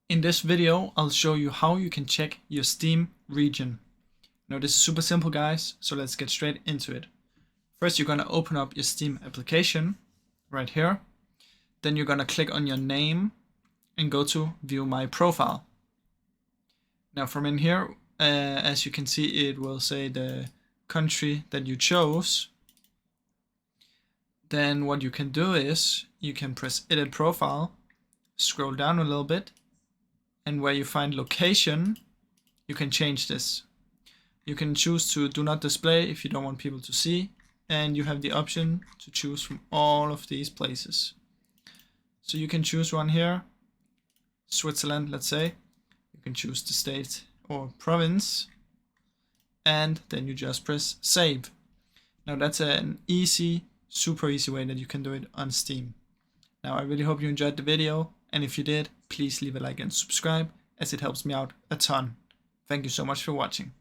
In this video, I'll show you how you can check your Steam region. Now this is super simple, guys, so let's get straight into it. First, you're going to open up your Steam application right here. Then you're going to click on your name and go to View My Profile. Now from in here, as you can see, it will say the country that you chose. Then what you can do is you can press Edit Profile, scroll down a little bit, and where you find location, you can change this. You can choose to do not display if you don't want people to see, and you have the option to choose from all of these places. So you can choose one here, Switzerland, let's say. You can choose the state or province, and then you just press save. Now that's an super easy way that you can do it on Steam. Now I really hope you enjoyed the video, and if you did, please leave a like and subscribe, as it helps me out a ton. Thank you so much for watching.